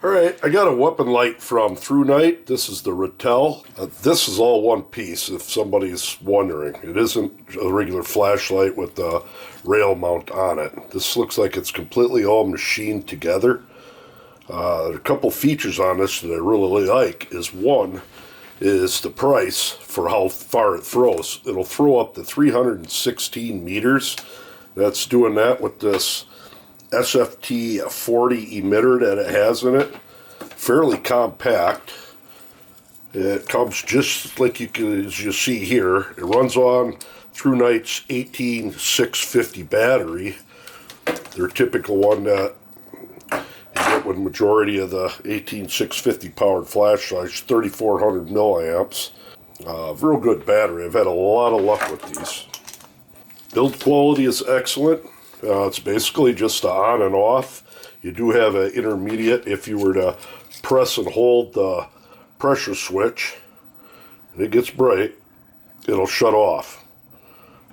Alright, I got a weapon light from Thrunite. This is the Ratel. This is all one piece, if somebody's wondering. It isn't a regular flashlight with the rail mount on it. This looks like it's completely all machined together. There are a couple features on this that I really like. One is the price for how far it throws. It'll throw up to 316 meters. That's doing that with this SFT 40 emitter that it has in it. Fairly compact. It comes just like as you see here. It runs on Thrunite's 18650 battery. Their typical one that you get with majority of the 18650 powered flashlights, 3400 milliamps. Real good battery. I've had a lot of luck with these. Build quality is excellent. It's basically just on and off. You do have an intermediate if you were to press and hold the pressure switch and it gets bright, it'll shut off.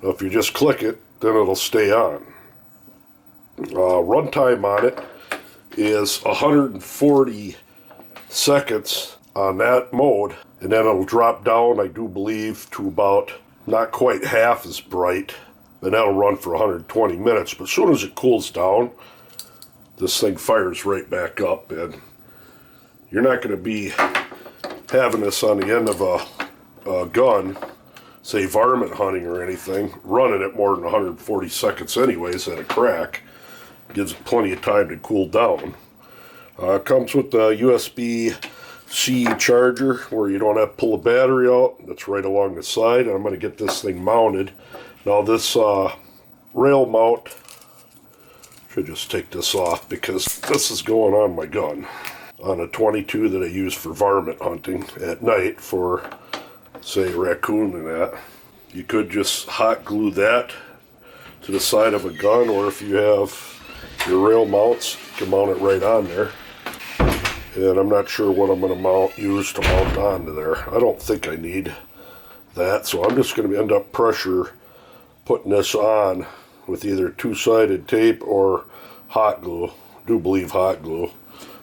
Now, if you just click it, then it'll stay on. Runtime on it is 140 seconds on that mode, and then it'll drop down, I do believe, to about not quite half as bright. And that'll run for 120 minutes. But as soon as it cools down, this thing fires right back up. And you're not going to be having this on the end of a gun, say varmint hunting or anything, running it more than 140 seconds anyways at a crack. Gives it plenty of time to cool down. It comes with the USB-C charger where you don't have to pull the battery out. That's right along the side. And I'm going to get this thing mounted. Now this rail mount, should just take this off because this is going on my gun. On a 22 that I use for varmint hunting at night for, say, raccoon and that. You could just hot glue that to the side of a gun, or if you have your rail mounts, you can mount it right on there. And I'm not sure what I'm going to use to mount onto there. I don't think I need that, so I'm just going to end up putting this on with either two-sided tape or hot glue. I do believe hot glue,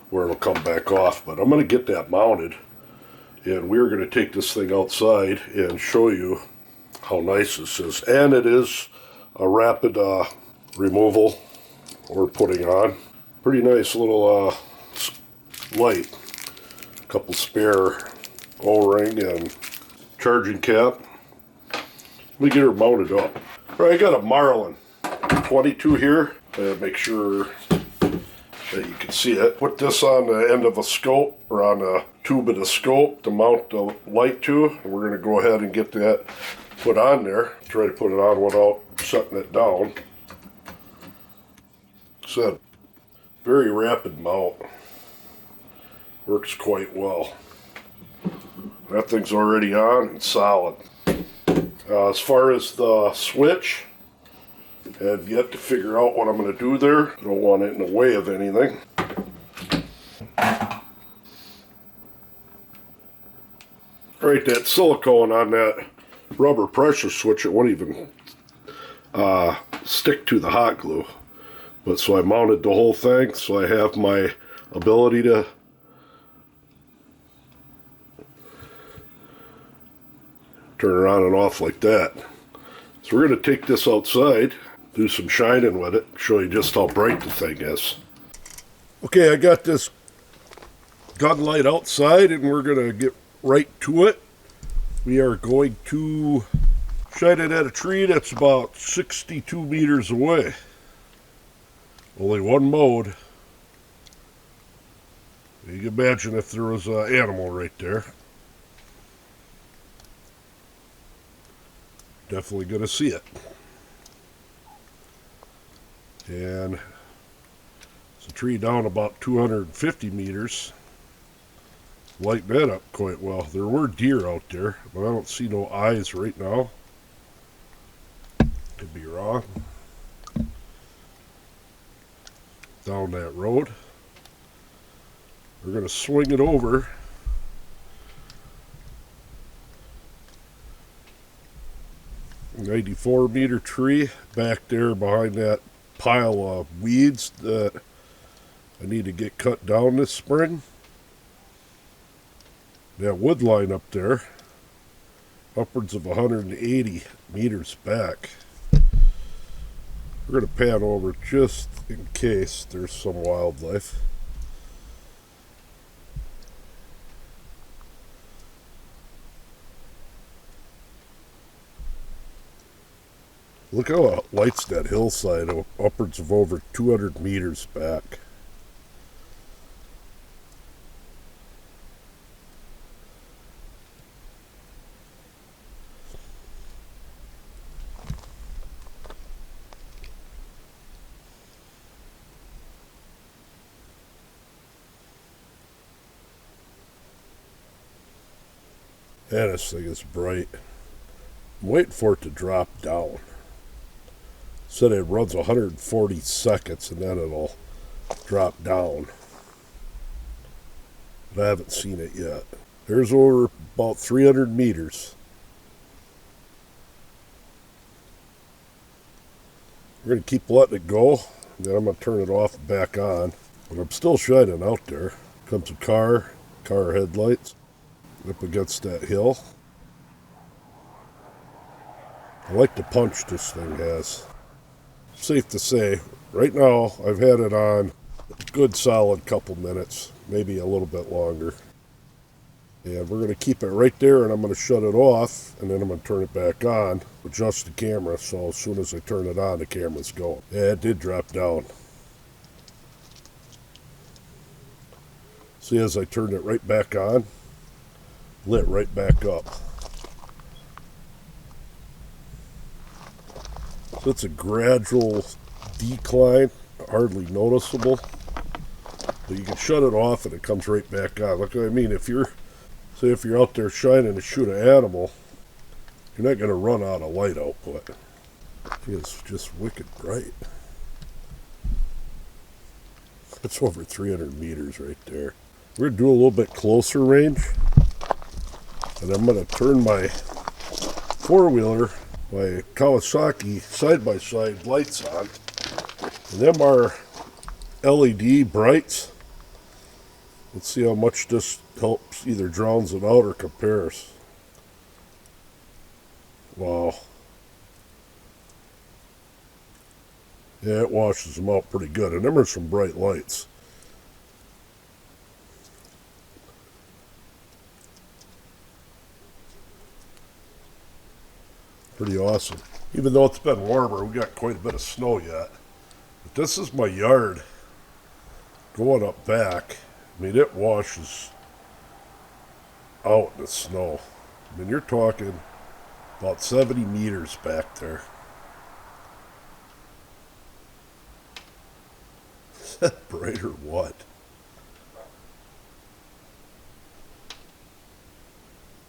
where it'll come back off. But I'm going to get that mounted, and we're going to take this thing outside and show you how nice this is. And it is a rapid removal or putting on. Pretty nice little light. A couple spare O-ring and charging cap. Let me get her mounted up. All right, I got a Marlin 22 here. Make sure that you can see it. Put this on the end of a scope, or on a tube of the scope to mount the light to. And we're going to go ahead and get that put on there. Try to put it on without setting it down. Said, very rapid mount. Works quite well. That thing's already on and solid. As far as the switch, I have yet to figure out what I'm going to do there. I don't want it in the way of anything. Alright, that silicone on that rubber pressure switch, it won't even stick to the hot glue. But so I mounted the whole thing, so I have my ability to turn it on and off like that. So we're going to take this outside, do some shining with it, show you just how bright the thing is. Okay, I got this gun light outside and we're going to get right to it. We are going to shine it at a tree that's about 62 meters away. Only one mode. You can imagine if there was an animal right there. Definitely going to see it. And it's a tree down about 250 meters. Light that up quite well. There were deer out there, but I don't see no eyes right now. Could be wrong. Down that road. We're going to swing it over. 94-meter tree back there behind that pile of weeds that I need to get cut down this spring. That wood line up there, upwards of 180 meters back. We're going to pan over just in case there's some wildlife. Look how it lights that hillside, upwards of over 200 meters back. And this thing is bright. I'm waiting for it to drop down. Said it runs 140 seconds and then it'll drop down. But I haven't seen it yet. There's over about 300 meters. We're going to keep letting it go. Then I'm going to turn it off and back on. But I'm still shining out there. Comes a car headlights up against that hill. I like the punch this thing has. Safe to say, right now I've had it on a good solid couple minutes, maybe a little bit longer. And we're going to keep it right there, and I'm going to shut it off, and then I'm going to turn it back on, adjust the camera, so as soon as I turn it on, the camera's going. Yeah, it did drop down. See, as I turned it right back on, lit right back up. So it's a gradual decline, hardly noticeable. But you can shut it off and it comes right back on. Look what I mean. If you're out there shining to shoot an animal, you're not going to run out of light output. It's just wicked bright. It's over 300 meters right there. We're going to do a little bit closer range. And I'm going to turn my four-wheeler, my Kawasaki side-by-side lights on. And them are LED brights. Let's see how much this helps, either drowns it out or compares. Wow. Yeah, it washes them out pretty good. And them are some bright lights. Pretty awesome. Even though it's been warmer, we got quite a bit of snow yet. But this is my yard going up back. I mean, it washes out in the snow. I mean, you're talking about 70 meters back there. Is that bright or what?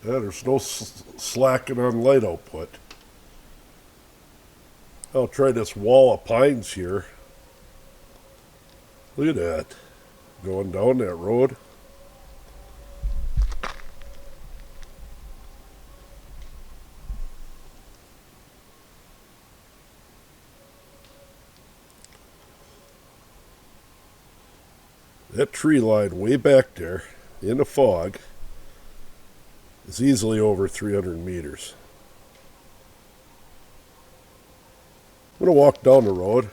Yeah, there's no slacking on light output. I'll try this wall of pines here. Look at that. Going down that road. That tree line way back there in the fog is easily over 300 meters. I'm going to walk down the road.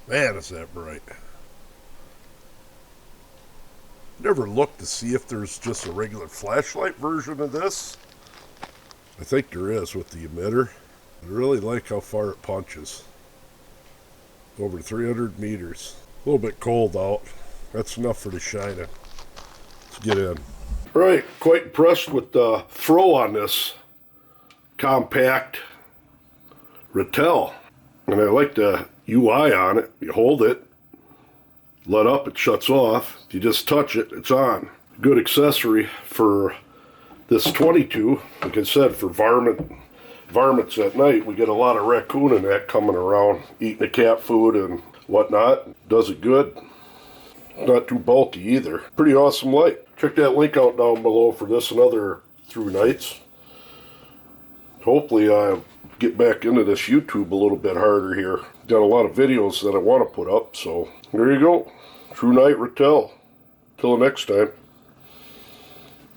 Man, is that bright. Never looked to see if there's just a regular flashlight version of this. I think there is with the emitter. I really like how far it punches. Over 300 meters. A little bit cold out. That's enough for the shining. Let's get in. Right, quite impressed with the throw on this compact Ratel. And I like the UI on it. You hold it, let up, it shuts off. If you just touch it, it's on. Good accessory for this 22. Like I said, for varmints at night, we get a lot of raccoon and that coming around, eating the cat food and whatnot. Does it good. Not too bulky either. Pretty awesome light. Check that link out down below for this and other Thrunites. Hopefully I'll get back into this YouTube a little bit harder here. Got a lot of videos that I want to put up, so there you go. Thrunite Ratel. Till next time.